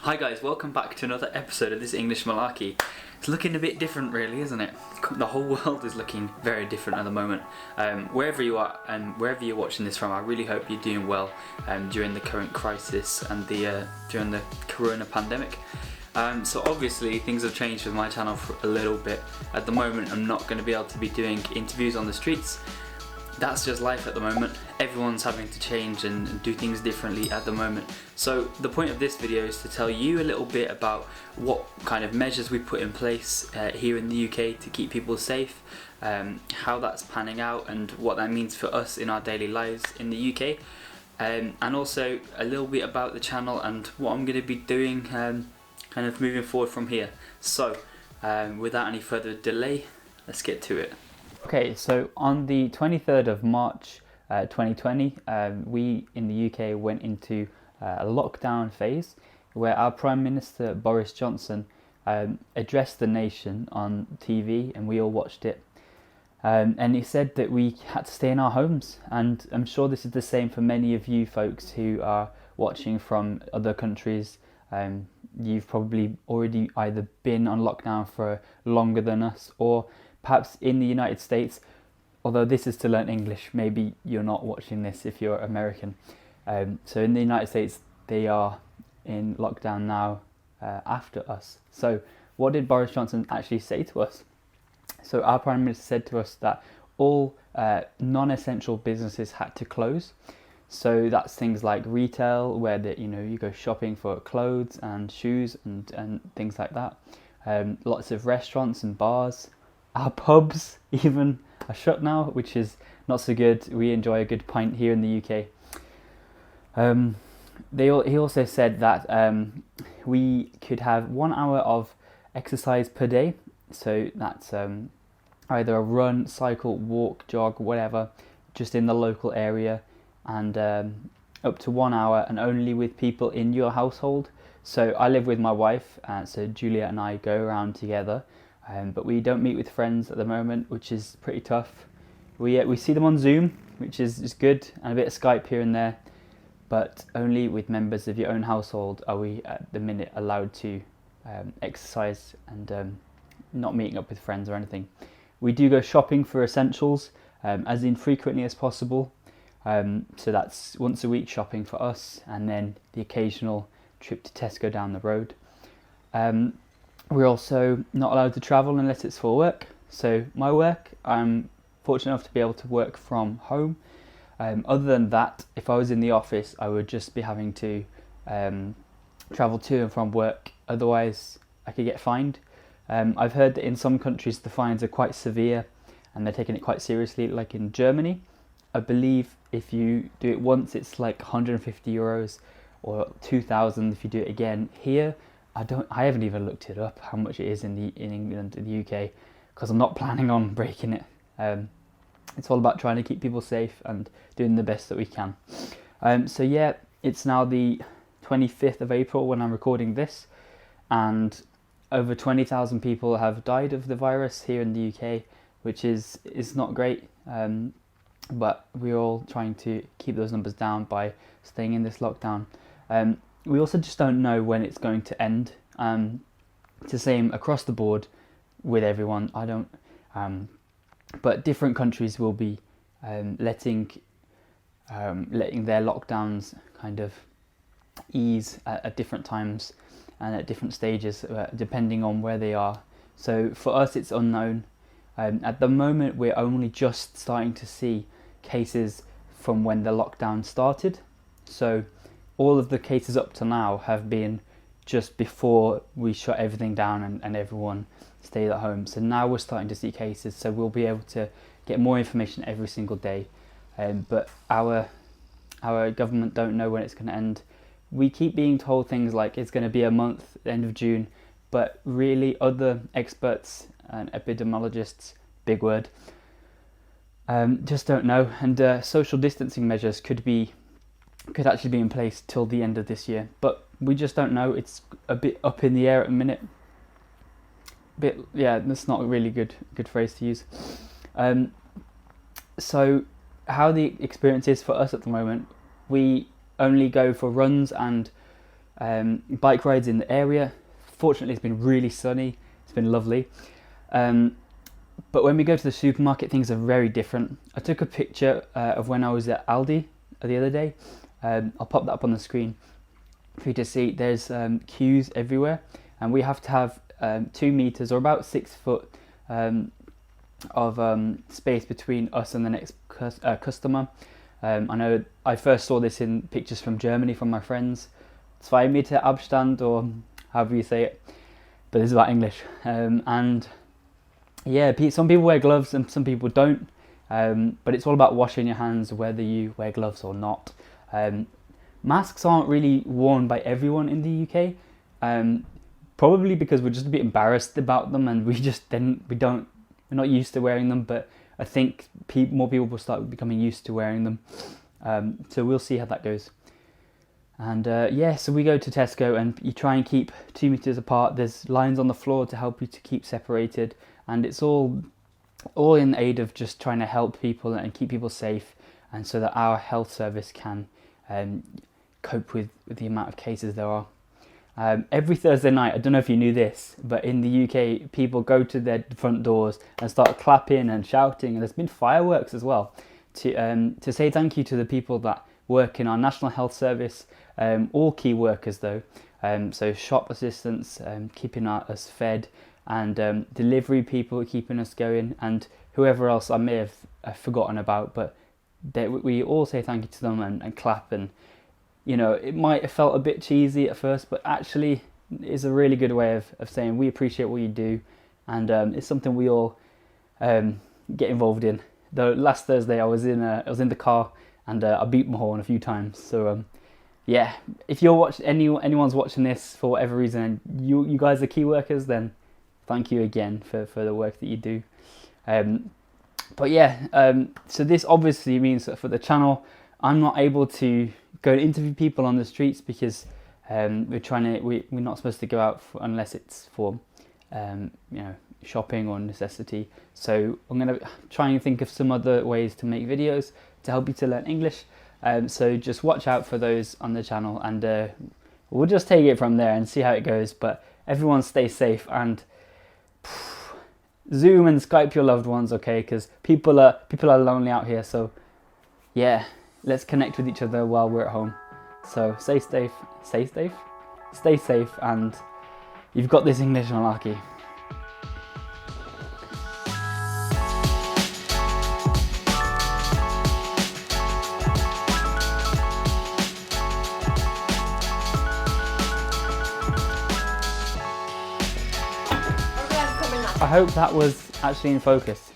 Hi guys, welcome back to another episode of this English Malarkey. It's looking a bit different really, isn't it? The whole world is looking very different at the moment. Wherever you are and wherever you're watching this from, I really hope you're doing well during the current crisis and during the corona pandemic. So obviously things have changed with my channel for a little bit. At the moment I'm not going to be able to be doing interviews on the streets. That's just life at the moment. Everyone's having to change and do things differently at the moment. So the point of this video is to tell you a little bit about what kind of measures we put in place here in the UK to keep people safe, how that's panning out and what that means for us in our daily lives in the UK, and also a little bit about the channel and what I'm going to be doing kind of moving forward from here. So without any further delay, let's get to it. Okay, so on the 23rd of March 2020, we in the UK went into a lockdown phase where our Prime Minister Boris Johnson addressed the nation on TV and we all watched it. And he said that we had to stay in our homes, and I'm sure this is the same for many of you folks who are watching from other countries. You've probably already either been on lockdown for longer than us, or perhaps in the United States, although this is to learn English, maybe you're not watching this if you're American. So in the United States, they are in lockdown now after us. So what did Boris Johnson actually say to us? So our Prime Minister said to us that all non-essential businesses had to close. So that's things like retail, where you go shopping for clothes and shoes and things like that. Lots of restaurants and bars. Our pubs even are shut now, which is not so good. We enjoy a good pint here in the UK. He also said that we could have 1 hour of exercise per day. So that's either a run, cycle, walk, jog, whatever, just in the local area, and up to 1 hour, and only with people in your household. So I live with my wife, so Julia and I go around together. But we don't meet with friends at the moment, which is pretty tough. We see them on Zoom, which is good, and a bit of Skype here and there, but only with members of your own household are we at the minute allowed to exercise and not meeting up with friends or anything. We do go shopping for essentials, as infrequently as possible. So that's once a week shopping for us, and then the occasional trip to Tesco down the road. We're also not allowed to travel unless it's for work. So my work, I'm fortunate enough to be able to work from home. Other than that, if I was in the office, I would just be having to travel to and from work. Otherwise, I could get fined. I've heard that in some countries the fines are quite severe and they're taking it quite seriously. Like in Germany, I believe if you do it once, it's like 150 euros or 2,000 if you do it again. Here, I haven't even looked it up how much it is in England and the UK, because I'm not planning on breaking it. It's all about trying to keep people safe and doing the best that we can. So yeah, it's now the 25th of April when I'm recording this, and over 20,000 people have died of the virus here in the UK, which is not great. But we're all trying to keep those numbers down by staying in this lockdown. We also just don't know when it's going to end. It's the same across the board with everyone. But different countries will be letting their lockdowns kind of ease at different times and at different stages, depending on where they are. So for us, it's unknown. At the moment, we're only just starting to see cases from when the lockdown started. So all of the cases up to now have been just before we shut everything down and everyone stayed at home. So now we're starting to see cases, so we'll be able to get more information every single day. But our government don't know when it's going to end. We keep being told things like it's going to be a month, end of June, but really other experts and epidemiologists, big word, just don't know. And social distancing measures could actually be in place till the end of this year, but we just don't know. It's a bit up in the air at the minute. That's not a really good phrase to use. So how the experience is for us at the moment, we only go for runs and bike rides in the area. Fortunately, it's been really sunny. It's been lovely. But when we go to the supermarket, things are very different. I took a picture of when I was at Aldi the other day. I'll pop that up on the screen for you to see. There's queues everywhere, and we have to have 2 meters or about 6 foot of space between us and the next customer. I know I first saw this in pictures from Germany from my friends. 2 Meter Abstand, or however you say it, but this is about English. And yeah, some people wear gloves and some people don't, but it's all about washing your hands whether you wear gloves or not. Masks aren't really worn by everyone in the UK, probably because we're just a bit embarrassed about them, and we're not used to wearing them. But I think more people will start becoming used to wearing them. So we'll see how that goes. And yeah, so we go to Tesco and you try and keep 2 meters apart. There's lines on the floor to help you to keep separated, and it's all in aid of just trying to help people and keep people safe, and so that our health service can cope with the amount of cases there are. Every Thursday night, I don't know if you knew this, but in the UK, people go to their front doors and start clapping and shouting, and there's been fireworks as well to say thank you to the people that work in our National Health Service, all key workers though, so shop assistants keeping us fed, and delivery people keeping us going, and whoever else I may have forgotten about, but we all say thank you to them and clap. And you know, it might have felt a bit cheesy at first, but actually it's a really good way of saying we appreciate what you do, and it's something we all get involved in. Though last Thursday I was in the car and I beat my horn a few times. So yeah, if anyone's watching this for whatever reason, and you guys are key workers, then thank you again for the work that you do. But yeah, so this obviously means that for the channel, I'm not able to go and interview people on the streets because we're not supposed to go out unless it's for shopping or necessity. So I'm going to try and think of some other ways to make videos to help you to learn English. So just watch out for those on the channel, and we'll just take it from there and see how it goes. But everyone stay safe, and Zoom and Skype your loved ones, okay? Because people are lonely out here. So yeah, let's connect with each other while we're at home. So stay safe, and you've got this English Malarkey. I hope that was actually in focus.